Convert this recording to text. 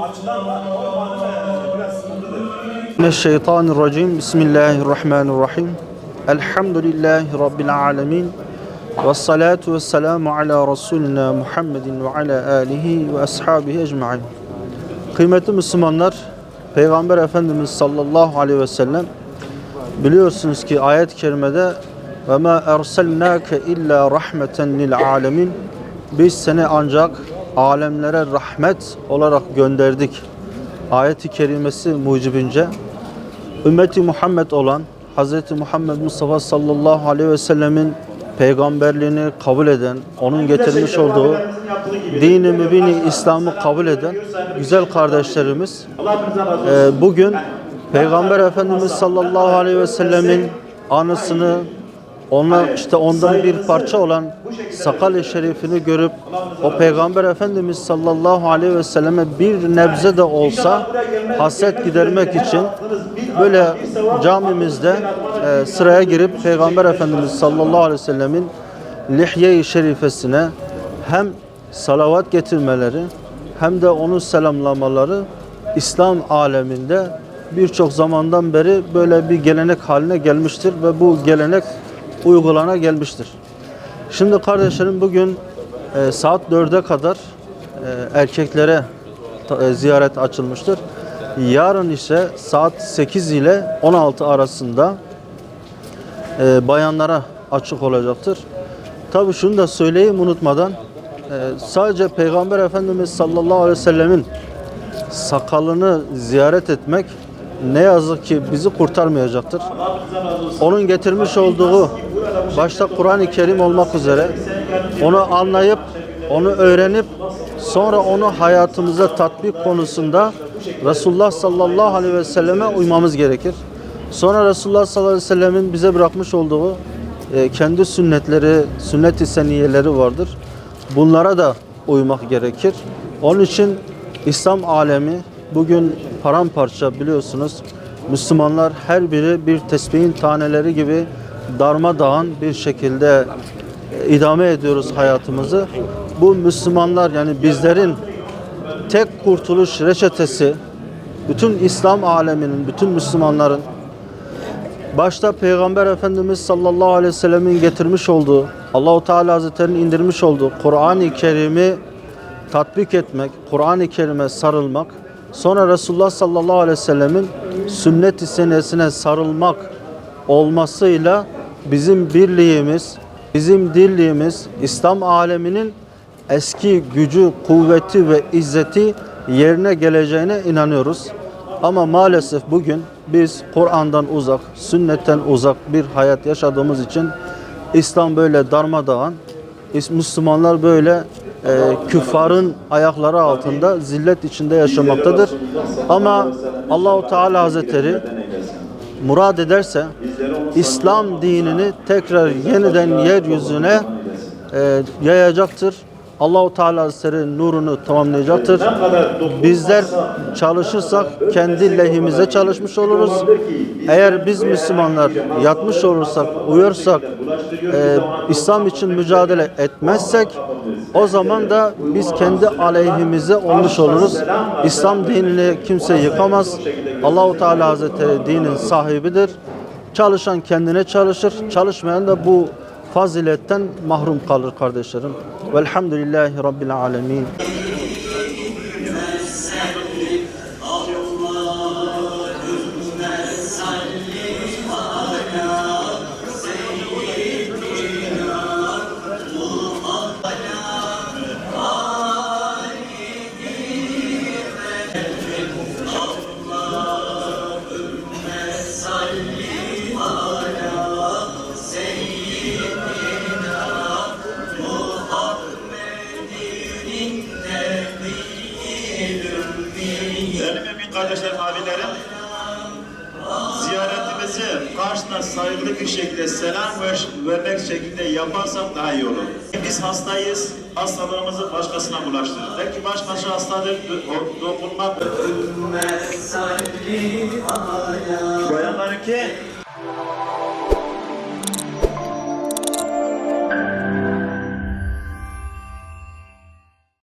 açıdan olmadı ve biraz sıkıntıdır. Mineşşeytanirracim. Bismillahirrahmanirrahim. Elhamdülillahi Rabbil alemin. Vessalatu vesselamu ala Resulina Muhammedin ve ala alihi ve ashabihi ecma'in. Kıymetli Müslümanlar, Peygamber Efendimiz sallallahu aleyhi ve sellem biliyorsunuz ki ayet-i kerimede ve ma erselnake illa rahmeten lil alemin, biz seni ancak alemlere rahmet olarak gönderdik ayet-i kerimesi mucibince ümmeti Muhammed olan Hz. Muhammed Mustafa sallallahu aleyhi ve sellemin peygamberliğini kabul eden, onun getirmiş olduğu dini mübini İslam'ı kabul eden güzel kardeşlerimiz bugün Peygamber Efendimiz sallallahu aleyhi ve sellemin anısını, ondan bir parça olan sakal-i şerifini görüp o Peygamber Efendimiz sallallahu aleyhi ve selleme bir nebze de olsa hasret gidermek için böyle camimizde sıraya girip Peygamber Efendimiz sallallahu aleyhi ve sellemin lihye-i şerifesine hem salavat getirmeleri hem de onu selamlamaları İslam aleminde birçok zamandan beri böyle bir gelenek haline gelmiştir ve bu gelenek uygulana gelmiştir. Şimdi kardeşlerim bugün saat 4'e kadar erkeklere ziyaret açılmıştır. Yarın ise saat 8 ile 16 arasında bayanlara açık olacaktır. Tabi şunu da söyleyeyim unutmadan, sadece Peygamber Efendimiz sallallahu aleyhi ve sellemin sakalını ziyaret etmek ne yazık ki bizi kurtarmayacaktır. Onun getirmiş olduğu başta Kur'an-ı Kerim olmak üzere onu anlayıp, onu öğrenip sonra onu hayatımıza tatbik konusunda Resulullah sallallahu aleyhi ve selleme uymamız gerekir. Sonra Resulullah sallallahu aleyhi ve sellemin bize bırakmış olduğu kendi sünnetleri, sünnet-i seniyeleri vardır. Bunlara da uymak gerekir. Onun için İslam alemi bugün paramparça, biliyorsunuz. Müslümanlar her biri bir tesbihin taneleri gibi darmadağın bir şekilde idame ediyoruz hayatımızı. Bu Müslümanlar, yani bizlerin tek kurtuluş reçetesi, bütün İslam aleminin, bütün Müslümanların başta Peygamber Efendimiz sallallahu aleyhi ve sellemin getirmiş olduğu, Allah-u Teala Hazretleri'nin indirmiş olduğu Kur'an-ı Kerim'i tatbik etmek, Kur'an-ı Kerim'e sarılmak, sonra Resulullah sallallahu aleyhi ve sellemin sünnet-i senesine sarılmak olmasıyla bizim birliğimiz, bizim dirliğimiz, İslam aleminin eski gücü, kuvveti ve izzeti yerine geleceğine inanıyoruz. Ama maalesef bugün biz Kur'an'dan uzak, sünnetten uzak bir hayat yaşadığımız için İslam böyle darmadağın, Müslümanlar böyle küffarın ayakları altında zillet içinde yaşamaktadır. Ama Allah-u Teala Hazretleri murad ederse İslam dinini tekrar yeniden yeryüzüne yayacaktır. Allah-u Teala Hazretleri nurunu tamamlayacaktır. Bizler çalışırsak kendi lehimize çalışmış oluruz. Eğer biz Müslümanlar yatmış olursak, uyursak, İslam için mücadele etmezsek, o zaman da biz kendi aleyhimize olmuş oluruz. İslam dinini kimse yıkamaz. Allah-u Teala Hazretleri dinin sahibidir. Çalışan kendine çalışır, çalışmayan da bu faziletten mahrum kalır kardeşlerim. Velhamdülillahi Rabbil alemin. Kardeşlerim, abilerim, ziyaretimizi karşına saygılı bir şekilde selam vermek şeklinde yaparsak daha iyi olur. Biz hastayız, hastalığımızı başkasına bulaştırırız. Belki başkası hastadır, dokunmak. Bayanlarınki